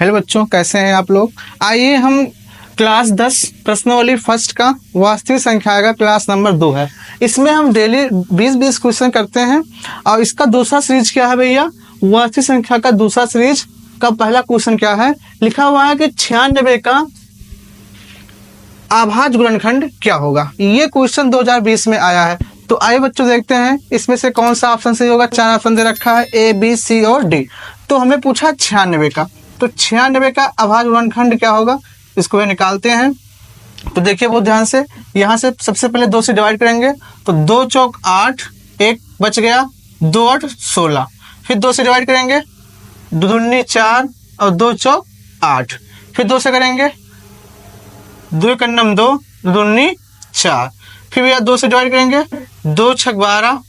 Hello बच्चों, कैसे हैं आप लोग। आइए हम क्लास 10 प्रश्नावली फर्स्ट का वास्तविक संख्या का क्लास नंबर 2 है। इसमें हम डेली 20-20 क्वेश्चन करते हैं और इसका दूसरा सीरीज क्या है भैया, वास्तविक संख्या का दूसरा सीरीज का पहला क्वेश्चन क्या है, लिखा हुआ है कि 96 का अभाज्य गुणनखंड क्या होगा। ये क्वेश्चन 2020 में आया है। तो आइए बच्चों देखते हैं इसमें से कौन सा ऑप्शन सही होगा। 4 ऑप्शन दे रखा है, ए बी सी और डी। तो हमें पूछा 96 का, तो 96 का अभाज्य गुणनखंड क्या होगा, इसको ये निकालते हैं। तो देखिए बहुत ध्यान से, यहाँ से सबसे पहले 2 से डिवाइड करेंगे तो 2 चौक 8, 1 बच गया, 2 8 16। फिर 2 से डिवाइड करेंगे, 2 दूनी 4 और 2 चौक 8। फिर 2 से करेंगे, 2 कन्नम 2, 2 दूनी 4। फिर भैया 2 से डिवाइड करेंगे, 2 छक 12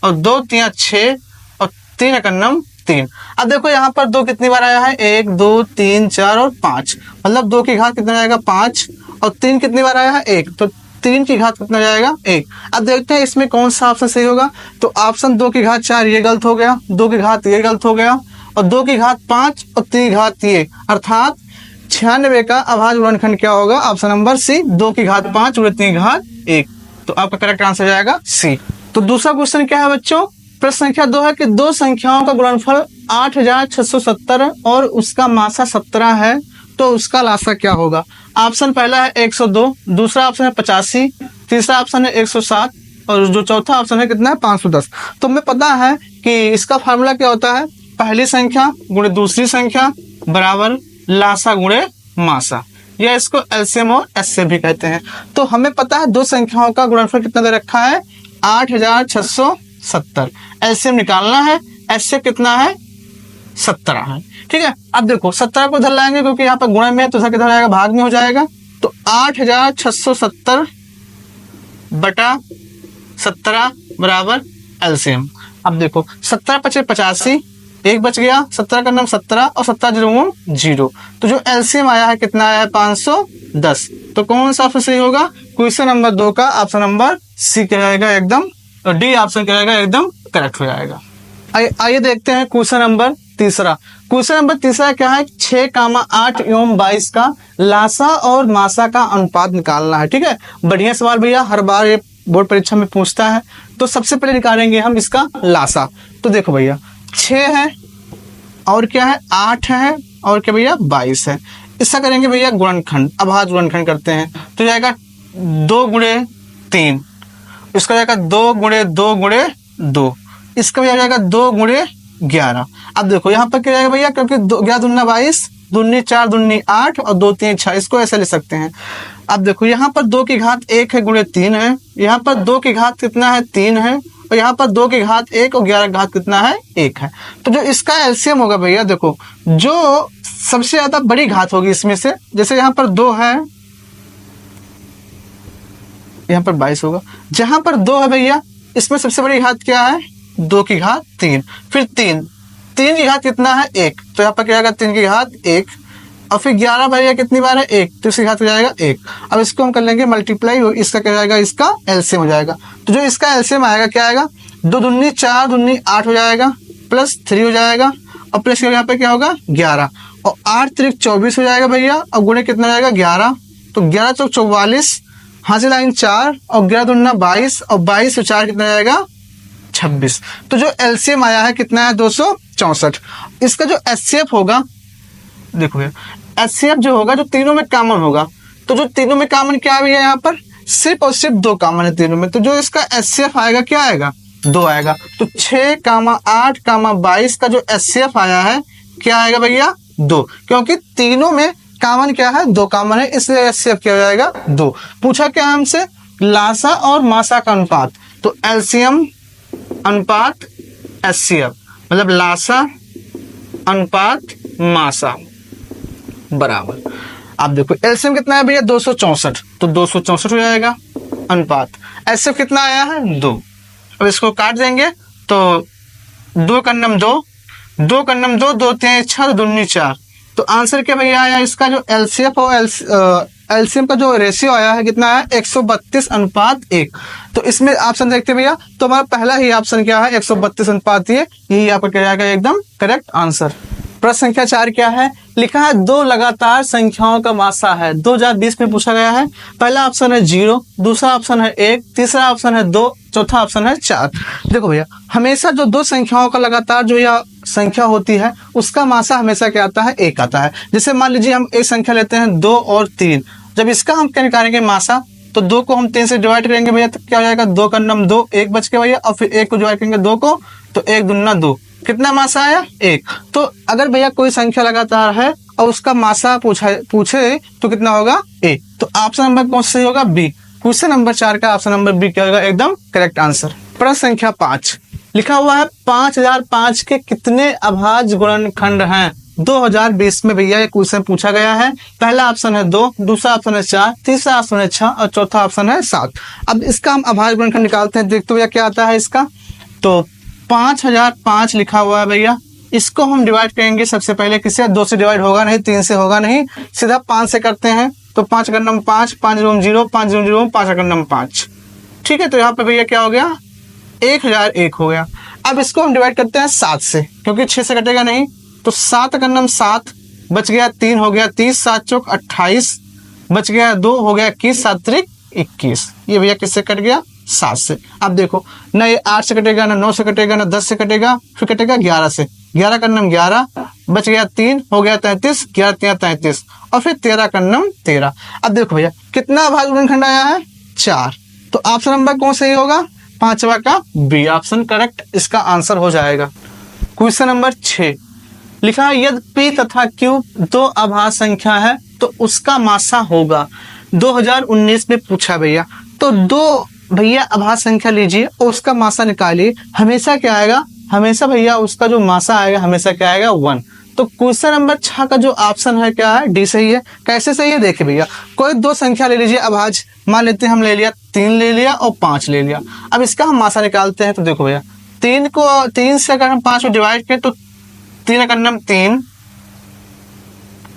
और 2 तिया 6 और 3 कन्नम 3। अब देखो यहाँ पर 2 कितनी बार आया है, 1 2 3 4 और 5, मतलब 2 की घात कितना जाएगा 5। और 3 कितनी बार आया है 1, तो 3 की घात कितना जाएगा 1। अब देखते हैं इसमें कौन सा ऑप्शन सही होगा। तो ऑप्शन 2 की घात 4 ये गलत हो गया, 2 की घात ये गलत हो गया और 2 की घात 5 और 3 की घात ये, अर्थात 96 का अभाज्य गुणनखंड क्या होगा, ऑप्शन नंबर सी, 2 की घात 5 और 3 की घात 1। तो आपका करेक्ट आंसर जाएगा सी। तो दूसरा क्वेश्चन क्या है बच्चों, प्रश्न संख्या 2 है कि 2 संख्याओं का गुणनफल 8670 और उसका मासा 17 है, तो उसका लासा क्या होगा। ऑप्शन पहला है 102, दूसरा ऑप्शन है 85, तीसरा ऑप्शन है 107 और जो चौथा ऑप्शन है कितना है 510। तो हमें पता है कि इसका फार्मूला क्या होता है, पहली संख्या गुणे दूसरी संख्या बराबर लासा गुणे मासा, या इसको एलसीएम और एचसीएफ भी कहते हैं। तो हमें पता है 2 संख्याओं का गुणनफल कितना दे रखा है 8670। एलसीएम निकालना है, एचसीएफ कितना है 17 है। ठीक है, अब देखो 17 को इधर लाएंगे क्योंकि यहाँ पर गुणा में है तो किधर आएगा, भाग में हो जाएगा। तो 8670 बटा 17 बराबर एलसीएम। अब देखो 17 पचे 85, 1 बच गया, 17 का नाम 17 और 17 0। तो जो एलसीएम आया है कितना आया है 510। तो कौन सा ऑप्शन सही होगा, क्वेश्चन नंबर 2 का ऑप्शन नंबर सी कहलाएगा एकदम, और डी ऑप्शन कहलाएगा एकदम करेक्ट हो जाएगा। आइए देखते हैं क्वेश्चन नंबर तीसरा। क्वेश्चन नंबर तीसरा क्या है, 6,8 एवं 22 का लासा और मासा का अनुपात निकालना है। ठीक है, बढ़िया सवाल भैया, हर बार ये बोर्ड परीक्षा में पूछता है। तो सबसे पहले निकालेंगे हम इसका लासा। तो देखो भैया 6 है और क्या है 8 है और क्या भैया 22 है। इसका करेंगे भैया गुणनखंड, अभाज्य गुणनखंड करते हैं। तो जाएगा 2 गुणे 3, इसका जाएगा 2 गुणे 2 गुणे 2, इसका भी आ जाएगा 2 गुणे 11। अब देखो यहाँ पर क्या जाएगा भैया, क्योंकि 11 दूना 22, दूनी 4 दूनी 8 और 2 3 6, इसको ऐसे ले सकते हैं। अब देखो यहाँ पर 2 की घात 1 है गुणे 3 है, यहाँ पर 2 की घात कितना है 3 है और यहाँ पर 2 की घात 1 और 11 की घात कितना है 1 है। तो जो इसका एलसीएम होगा भैया, देखो जो सबसे ज्यादा बड़ी घात होगी इसमें से, जैसे यहाँ पर 2 है, यहाँ पर 22 होगा, जहां पर 2 है भैया इसमें सबसे बड़ी घात क्या है 2 की घात 3, फिर 3 की घात कितना है 1, तो यहाँ पर क्या आएगा 3 की घात 1 और फिर 11 भैया कितनी बार है 1, तो इसकी घात हो जाएगा 1। अब इसको हम कर लेंगे मल्टीप्लाई, इसका क्या जाएगा, इसका एलसीएम हो जाएगा। तो जो इसका एलसीएम आएगा क्या आएगा, 2 दूनी 4 दूनी 8 हो जाएगा, प्लस 3 हो जाएगा और प्लस यहाँ पे क्या होगा 11 और 8 3 24 हो जाएगा भैया, और गुणे कितना जाएगा 11, तो 11 चौक 44, हाजिर लाइन 4 और 11 दूना 22 और 22 से 4 कितना जाएगा 26। तो जो एलसीएम आया है कितना है 264। इसका जो एचसीएफ होगा, देखो एचसीएफ जो होगा जो तीनों में कॉमन होगा, तो जो तीनों में कॉमन क्या है यहाँ पर, सिर्फ और सिर्फ 2 कॉमन है तीनों में। तो जो इसका एचसीएफ आएगा क्या आएगा 2 आएगा। तो 6,8, 22 का जो एचसीएफ आया है क्या आएगा भैया 2, क्योंकि तीनों में कॉमन क्या है 2 कॉमन है, इसलिए एचसीएफ क्या हो जाएगा 2। पूछा क्या हमसे, लासा और मासा का अनुपात, तो एलसीएम अनुपात एचसीएफ, मतलब लासा अनुपात मासा बराबर। आप देखो एलसीएम कितना है भैया 264, तो 264 हो जाएगा अनुपात, एचसीएफ कितना आया है 2। अब इसको काट देंगे तो 2 कन्नम 2, 2 कन्नम 2, 2 3 6 दूनी 4। तो आंसर क्या भैया आया, इसका जो एलसीएफ और एलसीएम का जो रेशियो आया है कितना है 132 अनुपात 1। तो इसमें ऑप्शन देखते हैं भैया, तो हमारा पहला ही ऑप्शन क्या है 132 अनुपात 1, यही आपका क्या जाएगा एकदम करेक्ट आंसर। प्रश्न संख्या 4 क्या है, लिखा है दो लगातार संख्याओं का मासा है। 2020 में पूछा गया है। पहला ऑप्शन है 0, दूसरा ऑप्शन है 1, तीसरा ऑप्शन है 2, चौथा ऑप्शन है 4। देखो भैया, हमेशा जो दो संख्याओं का लगातार जो यह संख्या होती है उसका मासा हमेशा क्या आता है, 1 आता है। जैसे मान लीजिए हम एक संख्या लेते हैं 2 और 3, जब इसका हम क्या निकालेंगे मासा, तो 2 को हम 3 से डिवाइड करेंगे भैया तो क्या हो जाएगा, 2 का नम 2, 1 बच के भैया, और फिर 1 को डिवाइड करेंगे 2 को, तो 1 दूना 2, कितना मासा आया, 1। तो अगर भैया कोई संख्या लगातार है और उसका मासा पूछे तो कितना होगा, 1। तो ऑप्शन नंबर कौन सा सही होगा, बी। क्वेश्चन नंबर 4 का ऑप्शन नंबर बी क्या होगा, एकदम करेक्ट आंसर। प्रश्न संख्या 5 लिखा हुआ है 5005 के कितने अभाज्य गुणनखंड हैं। 2020 में भैया ये क्वेश्चन पूछा गया है। पहला ऑप्शन है 2, दूसरा ऑप्शन है 4, तीसरा ऑप्शन है 6 और चौथा ऑप्शन है 7। अब इसका हम अभाज्य गुणनखंड निकालते हैं, देखते भैया क्या आता है इसका। तो 5005 लिखा हुआ है भैया, इसको हम डिवाइड करेंगे सबसे पहले किससे, 2 से डिवाइड होगा नहीं, 3 से होगा नहीं, सीधा 5 से करते हैं। तो 5 का नंबर 5, 5 0 5 0 5 का नंबर 5, ठीक है। तो यहाँ पे भैया क्या हो गया, 1001 हो गया। अब इसको हम डिवाइड करते हैं 7 से, क्योंकि 6 से कटेगा नहीं। तो 7 का नंबर 7, बच गया 3 हो गया 30, 7 चौक 28, बच गया 2 हो गया 21, 7 त्रिक 21। ये भैया किससे कट गया, 7 से। अब देखो ना ये 8 से कटेगा, ना 9 से कटेगा, ना 10 से कटेगा, फिर कटेगा 11 से। 11 का नंबर 11, बच गया 3 हो गया 33, 11 3 33, और फिर 13 का नंबर 13। अब देखो भैया कितना अभाज्य गुणनखंड आया है, 4। तो ऑप्शन नंबर कौन सही होगा, 5वां का बी ऑप्शन करेक्ट इसका आंसर हो जाएगा। क्वेश्चन नंबर 6 लिखा है यदि पी तथा क्यू दो अभाज्य संख्या है तो उसका मासा होगा। 2019 में पूछा भैया, तो दो भैया अभाज्य संख्या लीजिए और उसका मासा निकालिए, हमेशा क्या आएगा, हमेशा भैया उसका जो मासा आएगा हमेशा क्या आएगा, 1। तो क्वेश्चन नंबर 6 का जो ऑप्शन है क्या है, डी सही है। कैसे सही है, देखिए भैया, कोई दो संख्या ले लीजिए अभाज्य, मान लेते हैं हम ले लिया 3 ले लिया और 5 ले लिया। अब इसका हम मासा निकालते हैं। तो देखो भैया 3 से अगर हम 5 को डिवाइड करें तो 3 का नंबर 3,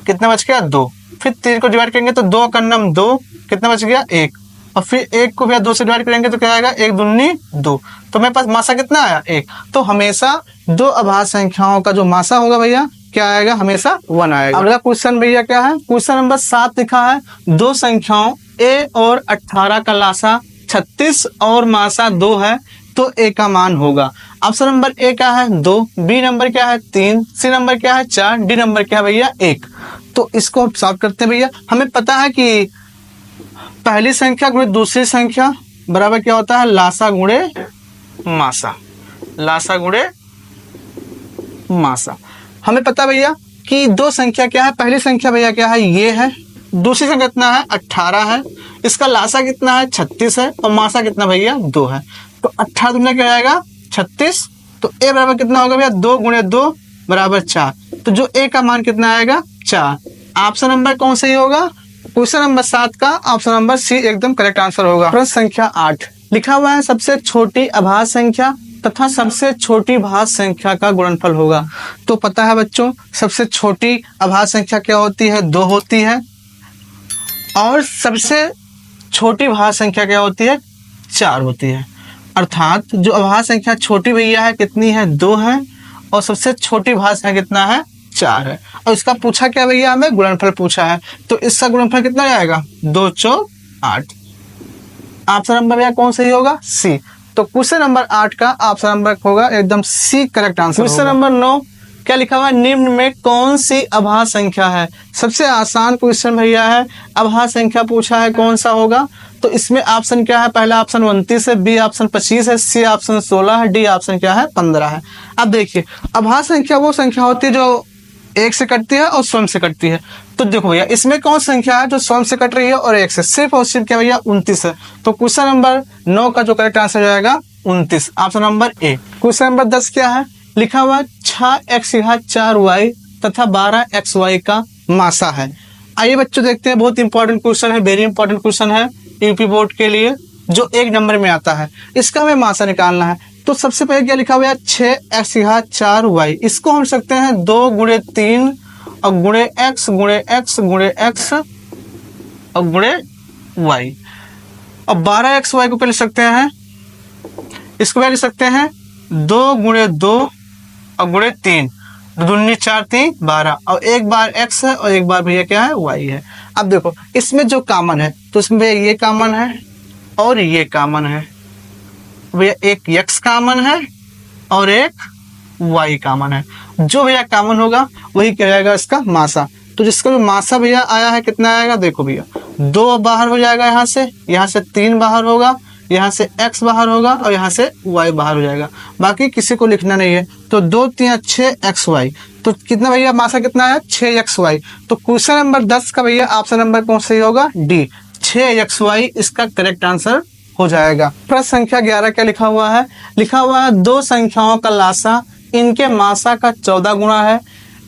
कितना बच गया, 2। फिर 3 को डिवाइड करेंगे तो 2 का नंबर 2, कितना बच गया, 1। और फिर 1 को भैया 2 से डिवाइड करेंगे तो क्या आएगा, 1 दूनी 2। तो मेरे पास मासा कितना आया, 1। तो हमेशा दो अभाज्य संख्याओं का जो मासा होगा भैया क्या आएगा, हमेशा 1 आएगा। अगला क्वेश्चन भैया क्या है, क्वेश्चन नंबर 7 लिखा है दो संख्याओं a और 18 का लासा 36 और मासा 2 है तो a का मान होगा। ऑप्शन नंबर ए क्या है, 2, बी नंबर क्या है, 3, सी नंबर क्या है, 4, डी नंबर क्या है भैया, 1। तो इसको हम सॉल्व करते हैं भैया। हमें पता है कि पहली संख्या गुणे दूसरी संख्या बराबर क्या होता है, लासा गुणे मासा, लासा गुणे मासा। हमें पता भैया कि दो संख्या क्या है, पहली संख्या भैया क्या है, ये है, दूसरी संख्या कितना है, 18 है, इसका लासा कितना है, 36 है, और मासा कितना भैया, 2 है। तो 18 दुना क्या आएगा, 36। तो ए बराबर कितना होगा भैया, 2 गुणे 2 बराबर 4। तो जो ए का मान कितना आएगा, 4। ऑप्शन नंबर कौन सही होगा, क्वेश्चन नंबर 7 का ऑप्शन नंबर सी एकदम करेक्ट आंसर होगा। प्रश्न संख्या 8 लिखा हुआ है सबसे छोटी अभाज्य संख्या तथा सबसे छोटी भाज्य संख्या का गुणनफल होगा। तो पता है बच्चों, सबसे छोटी अभाज्य संख्या क्या होती है, 2 होती है, और सबसे छोटी भाज्य संख्या क्या होती है, 4 होती है। अर्थात जो अभाज्य संख्या छोटी भैया है कितनी है, 2 है, और सबसे छोटी भाज्य संख्या कितना है, 4 है। और इसका पूछा क्या भैया, हमें गुणनफल पूछा है। तो इसका गुणनफल कितना आएगा, 2 चौक 8। ऑप्शन नंबर भैया कौन सही होगा, सी। तो क्वेश्चन नंबर 8 का ऑप्शन नंबर होगा एकदम C correct answer. Question number 9 क्या लिखा हुआ है, निम्न में कौन सी अभाज्य संख्या है। सबसे आसान क्वेश्चन भैया है, अभाज्य संख्या पूछा है कौन सा होगा। तो इसमें ऑप्शन क्या है, पहला ऑप्शन 29 है, बी ऑप्शन 25 है, सी ऑप्शन 16 है, डी ऑप्शन क्या है, 15 है। अब देखिए अभाज्य संख्या वो संख्या होती है जो 1 से कटती है और स्वयं से कटती है। तो देखो भैया इसमें कौन संख्या है जो स्वयं से कट रही है और 1 से, सिर्फ और सिर्फ क्या भैया, 29 है। तो क्वेश्चन नंबर 9 का जो करेक्ट आंसर हो जाएगा 29, option number A. Question number 10 क्या है, लिखा हुआ 6x घात 4y तथा 12xy का मासा है। आइए बच्चों देखते हैं, बहुत इंपॉर्टेंट क्वेश्चन है, वेरी इंपॉर्टेंट क्वेश्चन है यूपी बोर्ड के लिए, जो 1 नंबर में आता है। इसका हमें मासा निकालना है। तो सबसे पहले क्या लिखा हुआ है, 6x घात 4y, इसको हम सकते हैं 2 गुणे 3 और गुणे x गुणे x गुणे x और गुणे y, और 12xy को पहले सकते हैं, इसको पहले सकते हैं 2 गुणे 2 और गुणे 3 दूनी 4 3 12 और एक बार x है और एक बार भैया क्या है y है। अब देखो इसमें जो कॉमन है तो इसमें भैया ये कॉमन है और ये कॉमन है, भैया एक x कॉमन है और एक y कॉमन है। जो भैया कॉमन होगा वही क्या जाएगा इसका मासा। तो जिसका जो मासा भैया आया है कितना आएगा, देखो भैया 2 बाहर हो जाएगा, यहाँ से 3 बाहर होगा, यहाँ से x बाहर होगा और यहाँ से y बाहर हो जाएगा। बाकी किसी को लिखना नहीं है। तो 2 3 6 xy, तो कितना भैया मासा कितना है 6xy। तो क्वेश्चन नंबर 10 का भैया ऑप्शन नंबर कौन सही होगा, डी 6xy इसका करेक्ट आंसर हो जाएगा। प्रश्न संख्या 11 क्या लिखा हुआ है, लिखा हुआ है 2 संख्याओं का लासा इनके मासा का 14 गुना है,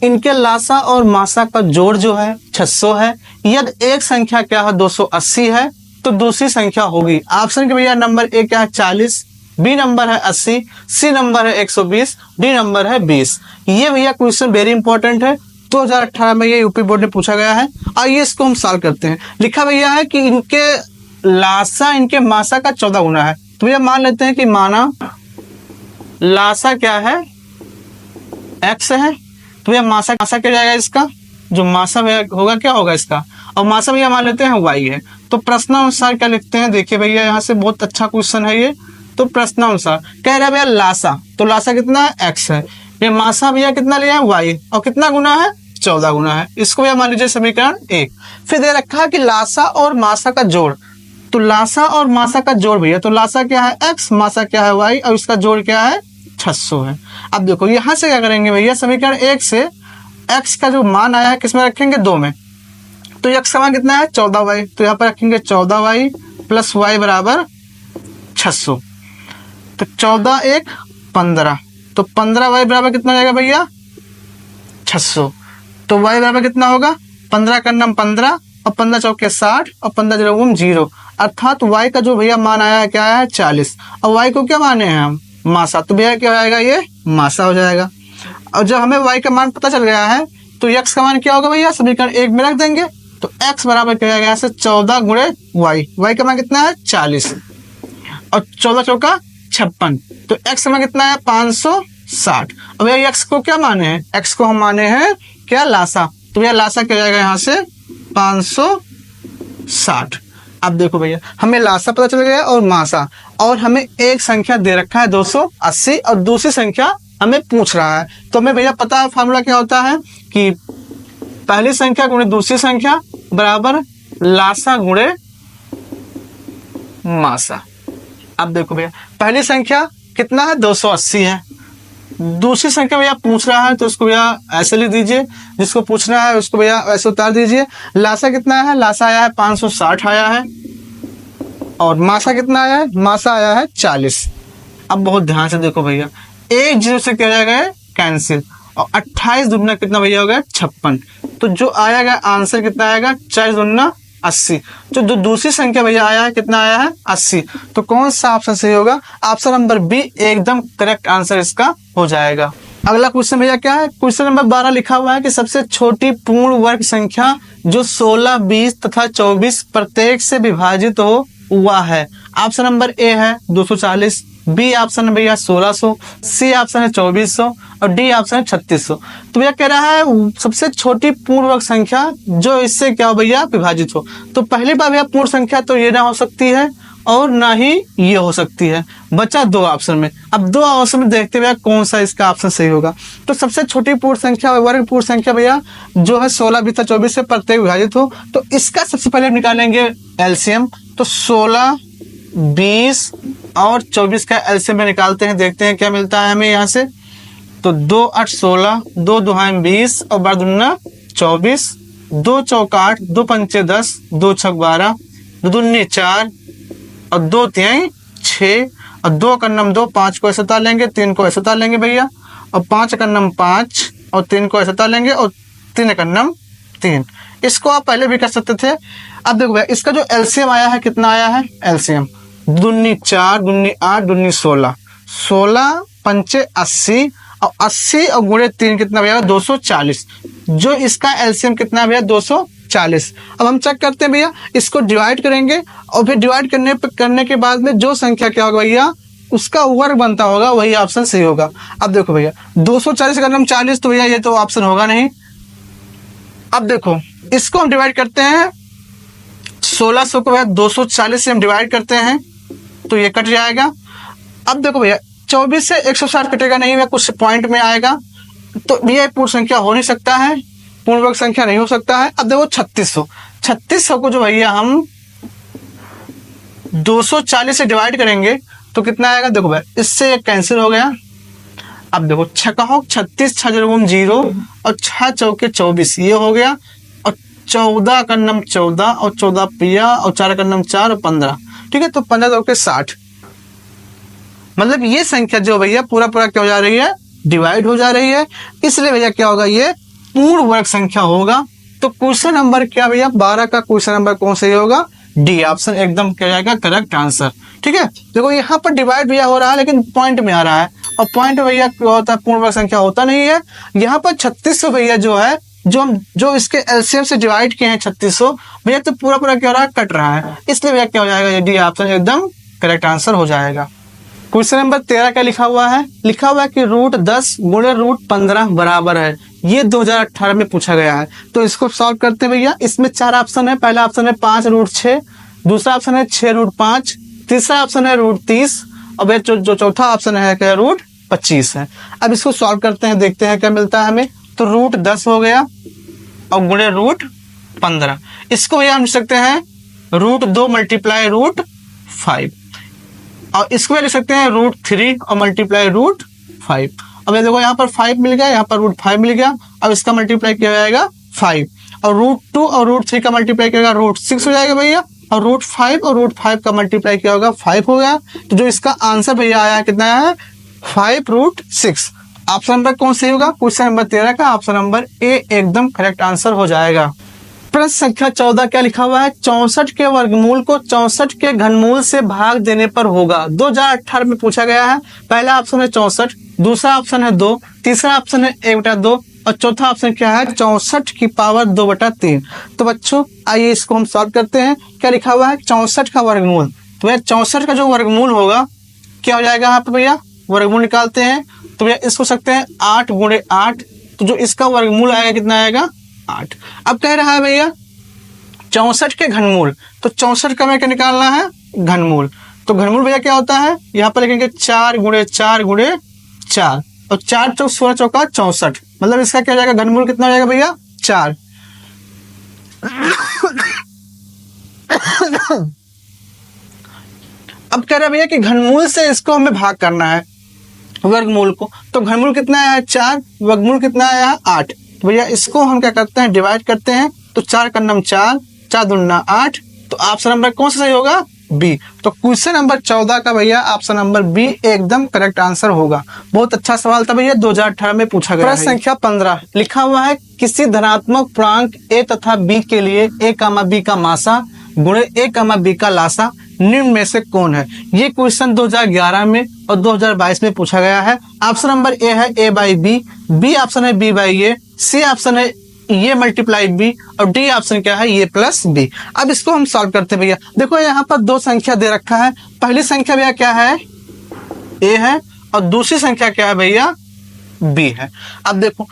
इनके लासा और मासा का जोड़ जो है 600 है। यदि एक संख्या क्या है 280 है तो दूसरी संख्या होगी। ऑप्शन के भैया नंबर ए क्या है 40, बी नंबर है 80, सी नंबर है 120, डी नंबर है 20। ये भैया क्वेश्चन वेरी इंपॉर्टेंट है, 2018 में ये यूपी बोर्ड ने पूछा गया है। आइए इसको हम सॉल्व करते हैं। लिखा भैया है कि इनके लासा इनके मासा का 14 गुना है। तो भैया मान लेते हैं कि माना लासा क्या है x है, तो भैया मासा क्या जाएगा इसका, जो मासा भैया होगा क्या होगा इसका, और मासा भैया मान लेते हैं y है। तो प्रश्नानुसार क्या लिखते हैं, देखिए भैया यहाँ से बहुत अच्छा क्वेश्चन है ये। तो प्रश्नानुसार कह रहा है भैया लासा, तो लासा कितना है x है, ये मासा भैया कितना लिया है y और कितना गुना है 14 गुना है। इसको भैया मान लीजिए समीकरण 1। फिर दे रखा है कि लासा और मासा का जोड़, तो लासा और मासा का जोड़ भैया, तो लासा क्या है x, मासा क्या है y और इसका जोड़ क्या है 600 है। अब देखो यहाँ से क्या करेंगे भैया, समीकरण 1 से x का जो मान आया है किसमें रखेंगे 2 में, तो x का मान कितना है 14y, तो यहाँ पर रखेंगे 14y प्लस y बराबर 600। तो 14 1 15, तो 15y बराबर कितना जाएगा भैया 600। तो y बराबर कितना होगा 15 का नाम 15 और 15 चौके 60 और 15 0 0, अर्थात y का जो भैया मान आया है क्या आया है 40 और y को क्या माने हैं हम मासा, तो भैया क्या हो जाएगा ये मासा हो जाएगा। और जब हमें y का मान पता चल गया है तो x का मान क्या होगा भैया समीकरण 1 में रख देंगे। तो x बराबर क्या जाएगा यहाँ से 14 गुणे y का मान कितना है 40 और 14 चौका 56, तो x का मान कितना है 560। अब भैया x को क्या माने हैं, x को हम माने हैं क्या लासा, तो भैया लासा क्या जाएगा यहाँ से 560। अब देखो भैया हमें लासा पता चल गया और मासा, और हमें एक संख्या दे रखा है 280 और दूसरी संख्या हमें पूछ रहा है। तो हमें भैया पता है फार्मूला क्या होता है कि पहली संख्या गुणे दूसरी संख्या बराबर लासा गुणे मासा। अब देखो भैया पहली संख्या कितना है 280 है, दूसरी संख्या भैया पूछ रहा है तो उसको भैया ऐसे लिख दीजिए, जिसको पूछना है उसको भैया ऐसे उतार दीजिए। लासा कितना है, लासा आया है 560 आया है, और मासा कितना आया है, मासा आया है 40। अब बहुत ध्यान से देखो भैया, एक जीरो से क्या जाएगा कैंसिल, और 28 दुगना कितना भैया हो गया 56। तो जो आएगा आंसर कितना आएगा 4 दुगना 80। जो दूसरी संख्या भैया आया है कितना आया है 80। तो कौन सा ऑप्शन सही होगा, ऑप्शन नंबर बी एकदम करेक्ट आंसर इसका हो जाएगा। अगला क्वेश्चन भैया क्या है, क्वेश्चन नंबर 12 लिखा हुआ है कि सबसे छोटी पूर्ण वर्ग संख्या जो 16, 20 तथा 24 प्रत्येक से विभाजित हो वह है। ऑप्शन नंबर ए है 240, बी ऑप्शन है भैया 1600, सी ऑप्शन है 2400 और डी ऑप्शन है 3600। तो भैया कह रहा है सबसे छोटी पूर्ण वर्ग संख्या जो इससे क्या हो भैया विभाजित हो। तो पहली बार भैया पूर्ण संख्या तो ये ना हो सकती है और ना ही ये हो सकती है, बचा 2 ऑप्शन में। अब 2 ऑप्शन में देखते हुए कौन सा इसका ऑप्शन सही होगा। तो सबसे छोटी पूर्ण संख्या वर्ग पूर्ण संख्या भैया जो है 16, 20, 24 से प्रत्येक विभाजित हो, तो इसका सबसे पहले निकालेंगे एलसीएम। तो 16, 20 और 24 का एलसीएम में निकालते हैं, देखते हैं क्या मिलता है हमें यहाँ से। तो 2 8 16, 2 दुहाई 20 और 12 दूना 24, 2 चौका 8, 2 पंचे 10, 2 छक 12, 2 दूनी 4 और 2 तिहाई 6 और 2 का नम 2, 5 को ऐसे उतार लेंगे, 3 को ऐसे उतार लेंगे भैया, और 5 का नम 5 और 3 को ऐसे उतार लेंगे और 3 का नम 3। इसको आप पहले भी कर सकते थे। अब देखो भैया इसका जो एलसीएम आया है कितना आया है एलसीएम, दूनी 4, दूनी 8, दूनी 16, 16 पंचे 80 और 80 और गुणे 3 कितना भैया 240। जो इसका एलसीएम कितना भैया 240। अब हम चेक करते हैं भैया, इसको डिवाइड करेंगे और फिर डिवाइड करने के बाद में जो संख्या क्या होगा भैया उसका वर्ग बनता होगा, वही ऑप्शन सही होगा। अब देखो भैया 240 का 40, तो भैया ये तो ऑप्शन होगा नहीं। अब देखो इसको हम डिवाइड करते हैं, 1600 को भैया 240 से हम डिवाइड करते हैं तो ये कट जाएगा। अब देखो भैया 24 से 160 कटेगा नहीं भैया, कुछ पॉइंट में आएगा, तो भैया पूर्ण संख्या हो नहीं सकता है, पूर्ण वर्ग संख्या नहीं हो सकता है। अब देखो 3600 को जो भैया हम 240 से डिवाइड करेंगे तो कितना आएगा, देखो भाई इससे एक कैंसिल हो गया। अब देखो 36, 6 0 और 6 चौके 24 ये हो गया, और 14 का नम 14 और 14 पिया और 4 का नम 4 और 15, ठीक है, तो 15 चौके 60। मतलब ये संख्या जो भैया पूरा क्या हो जा रही है, डिवाइड हो जा रही है, इसलिए भैया क्या होगा, ये पूर्ण वर्ग संख्या होगा। तो क्वेश्चन नंबर क्या भैया 12 का क्वेश्चन नंबर कौन सा होगा, डी ऑप्शन एकदम क्या जाएगा करेक्ट आंसर। ठीक है, देखो यहाँ पर डिवाइड भैया हो रहा है लेकिन पॉइंट में आ रहा है, और पॉइंट भैया क्या होता है, पूर्ण वर्ग संख्या होता नहीं है। यहाँ पर 3600 भैया जो है, जो इसके एलसीएम से डिवाइड किए हैं 3600 भैया, तो पूरा क्या हो रहा है, कट रहा है, इसलिए भैया क्या हो जाएगा, डी ऑप्शन एकदम करेक्ट आंसर हो जाएगा। क्वेश्चन नंबर 13 का लिखा हुआ है कि √10 गुणे √15 बराबर है, ये 2018 में पूछा गया है। तो इसको सॉल्व करते हैं भैया। इसमें 4 ऑप्शन है, पहला ऑप्शन है 5√6, दूसरा ऑप्शन है 6√5, तीसरा ऑप्शन है √30, और भैया जो चौथा ऑप्शन है क्या, √25 है। अब इसको सॉल्व करते हैं, देखते हैं क्या मिलता है हमें। तो √10 हो गया और गुणे √15, इसको भैया हम लिख सकते हैं √2 मल्टीप्लाई √5, और इसको लिख सकते हैं √3 और मल्टीप्लाई √5। अब ये देखो यहाँ पर 5 मिल गया, यहाँ पर √5 मिल गया, अब इसका मल्टीप्लाई किया जाएगा 5, और √2 और √3 का मल्टीप्लाई किया जाएगा √6 हो जाएगा भैया, और √5 और √5 का मल्टीप्लाई किया होगा 5 हो गया। तो जो इसका आंसर भैया आया कितना है, 5√6। ऑप्शन नंबर कौन सही होगा, क्वेश्चन नंबर 13 का ऑप्शन नंबर ए एकदम करेक्ट आंसर हो जाएगा। प्रश्न संख्या 14 क्या लिखा हुआ है, 64 के वर्गमूल को 64 के घनमूल से भाग देने पर होगा। 2018 में पूछा गया है। पहला ऑप्शन है 64, दूसरा ऑप्शन है 2, तीसरा ऑप्शन है 1/2, और चौथा ऑप्शन क्या है 64 की पावर 2/3। तो बच्चों आइए इसको हम सॉल्व करते हैं। क्या लिखा हुआ है, 64 का वर्गमूल, तो भैया 64 का जो वर्गमूल होगा क्या हो जाएगा, यहाँ पे भैया वर्गमूल निकालते हैं, तो भैया इसको सकते हैं 8 गुणे 8, तो जो इसका वर्गमूल आएगा कितना आएगा, 8। अब कह रहा है भैया 64 के घनमूल, तो 64 का हमें क्या निकालना है, घनमूल। तो घनमूल भैया क्या होता है, यहाँ पर लिखेंगे 4 गुणे 4 गुणे 4, और 4 चौक 16 चौका 64, मतलब इसका क्या हो जाएगा, घनमूल कितना हो जाएगा भैया, 4। अब कह रहा है भैया कि घनमूल से इसको हमें भाग करना है वर्गमूल को, तो घनमूल कितना आया 4, वर्गमूल कितना आया 8। तो भैया इसको हम क्या करते हैं, डिवाइड करते हैं, तो 4 का नम 4, 4 दूना 8, तो ऑप्शन नंबर कौन सा सही होगा, बी। तो क्वेश्चन नंबर 14 का भैया ऑप्शन नंबर बी एकदम करेक्ट आंसर होगा। बहुत अच्छा सवाल था भैया, 2018 में पूछा गया। प्रश्न संख्या 15 लिखा हुआ है, किसी धनात्मक पूर्णांक ए तथा बी के लिए ए कामा बी का मासा गुणे ए कामा बी का लासा निम्न में से कौन है। ये क्वेश्चन 2011 में और 2022 में पूछा गया है। ऑप्शन नंबर ए है a बाई बी ऑप्शन है b by A, C option है ये मल्टीप्लाई बी, और डी ऑप्शन क्या है, ये प्लस बी। अब इसको हम सॉल्व करते हैं भैया। देखो यहाँ पर 2 संख्या दे रखा है, पहली संख्या भैया क्या है, ए है, और दूसरी संख्या क्या है भैया, बी है। अब देखो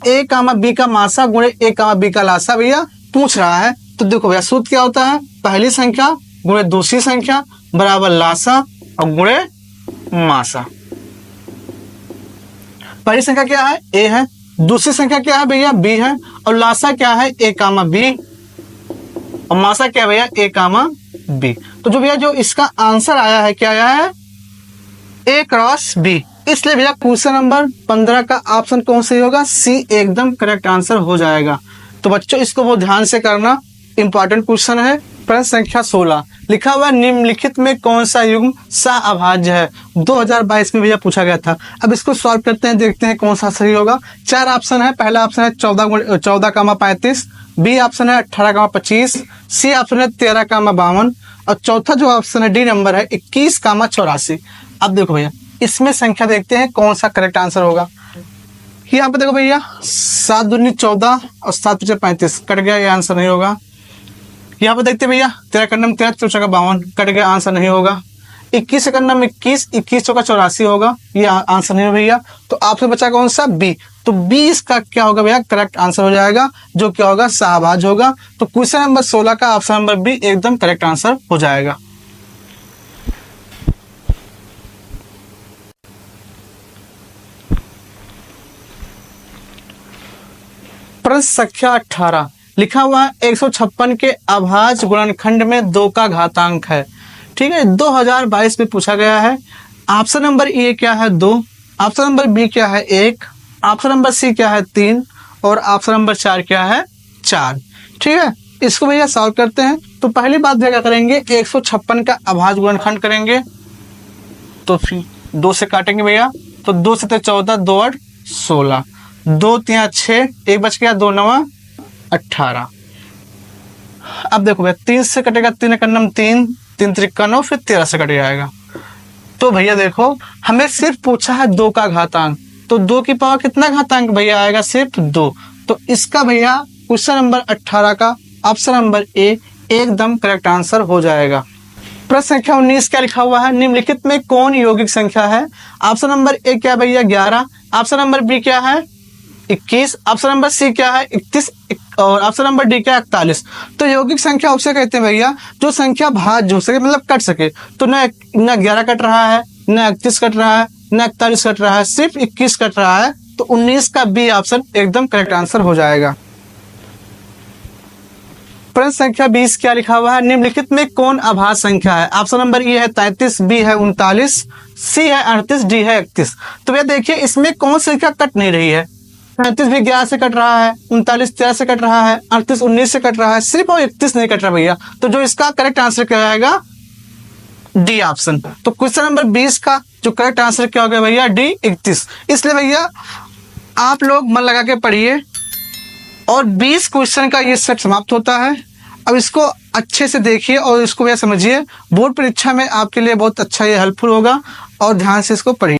ए कामा बी का मासा गुणे ए कामा बी का लासा भैया पूछ रहा है। तो देखो भैया सूत्र क्या होता है, पहली संख्या गुणे दूसरी संख्या बराबर लासा और गुणे मासा। पहली संख्या क्या है, ए है, दूसरी संख्या क्या है भैया, बी है, और लासा क्या है, ए कामा बी, और मासा क्या है भैया, ए कामा बी। तो जो भैया जो इसका आंसर आया है, क्या आया है, ए क्रॉस बी। इसलिए भैया क्वेश्चन नंबर 15 का ऑप्शन कौन सही होगा, सी एकदम करेक्ट आंसर हो जाएगा। तो बच्चों इसको बहुत ध्यान से करना, इंपॉर्टेंट क्वेश्चन है। प्रश्न संख्या 16 लिखा हुआ, निम्नलिखित में कौन सा युग्म सअभाज्य है। 2022 में भैया पूछा गया था। अब इसको सॉल्व करते हैं, देखते हैं कौन सा सही होगा। 4 ऑप्शन है, पहला ऑप्शन है 14,35, बी ऑप्शन है 18,25, सी ऑप्शन है 13,52, और चौथा जो ऑप्शन है डी नंबर है 21,84। अब देखो भैया इसमें संख्या देखते हैं कौन सा करेक्ट आंसर होगा। यहाँ पे देखो भैया 7 दूनी 14 और 7 पीछे 35, कट गया, ये आंसर नहीं होगा। यहाँ पे देखते भैया 13 का नम 13 चौका 52, कट गया, आंसर नहीं होगा। 21 सेकंड नंबर 21, 21 चौका 84 होगा, ये आंसर नहीं है भैया। तो आपसे बचा कौन सा? बी। तो बी इसका क्या होगा भैया? करेक्ट आंसर हो जाएगा, जो क्या होगा? शाहबाज होगा। तो क्वेश्चन नंबर 16 का ऑप्शन नंबर बी एकदम करेक्ट आंसर हो जाएगा। प्रश्न संख्या 18 लिखा हुआ है 156 के अभाज्य गुणनखंड में 2 का घातांक है। ठीक है, 2022 में पूछा गया है। ऑप्शन नंबर ए क्या है? 2, ऑप्शन नंबर बी क्या है? 1, ऑप्शन नंबर सी क्या है? 3 और ऑप्शन नंबर 4 क्या है? 4। ठीक है, इसको भैया सॉल्व करते हैं। तो पहली बात भैया क्या करेंगे? 156 का अभाज्य गुणनखंड करेंगे, तो फिर 2 से काटेंगे भैया। तो 2 से 14, 2 8 16, 2 3 6, 1 बच गया, 2 9 18। अब देखो भैया 3 से कटेगा, 3 एक नम 3, 3 त्रिका 9, फिर 13 से कट जाएगा। तो भैया देखो हमें सिर्फ पूछा है 2 का घातांक, तो 2 की पावर कितना घातांक भैया आएगा? सिर्फ 2। तो इसका भैया क्वेश्चन नंबर 18 का ऑप्शन नंबर ए एकदम करेक्ट आंसर हो जाएगा। प्रश्न संख्या 19 क्या लिखा हुआ है? निम्नलिखित में कौन यौगिक संख्या है? ऑप्शन नंबर ए क्या भैया? 11, ऑप्शन नंबर बी क्या है? 21, ऑप्शन नंबर सी क्या है? 31 और ऑप्शन नंबर डी क्या है? 41। तो यौगिक संख्या उसे कहते हैं भैया जो संख्या भाज्य हो सके, मतलब कट सके। तो न 11 कट रहा है, न 31 कट रहा है, न 41 कट रहा है, सिर्फ 21 कट रहा है। तो 19 का बी ऑप्शन एकदम करेक्ट आंसर हो जाएगा। प्रश्न संख्या 20 क्या लिखा हुआ है? निम्नलिखित में कौन अभाज्य संख्या है? ऑप्शन नंबर ए है 33, बी है 39, सी है 38, डी है 31। तो भैया देखिए इसमें कौन संख्या कट नहीं रही है? 33 भी 11 से कट रहा है, 39 13 से कट रहा है, 38 19 से कट रहा है, सिर्फ और 31 नहीं कट रहा भैया। तो जो इसका करेक्ट आंसर क्या आएगा? D option. तो क्वेश्चन नंबर 20 का जो करेक्ट आंसर क्या हो गया भैया? डी 31। इसलिए भैया आप लोग मन लगा के पढ़िए और 20 क्वेश्चन का ये सेट समाप्त होता है। अब इसको अच्छे से देखिए और इसको भैया समझिए, बोर्ड परीक्षा में आपके लिए बहुत अच्छा ये हेल्पफुल होगा और ध्यान से इसको पढ़िए।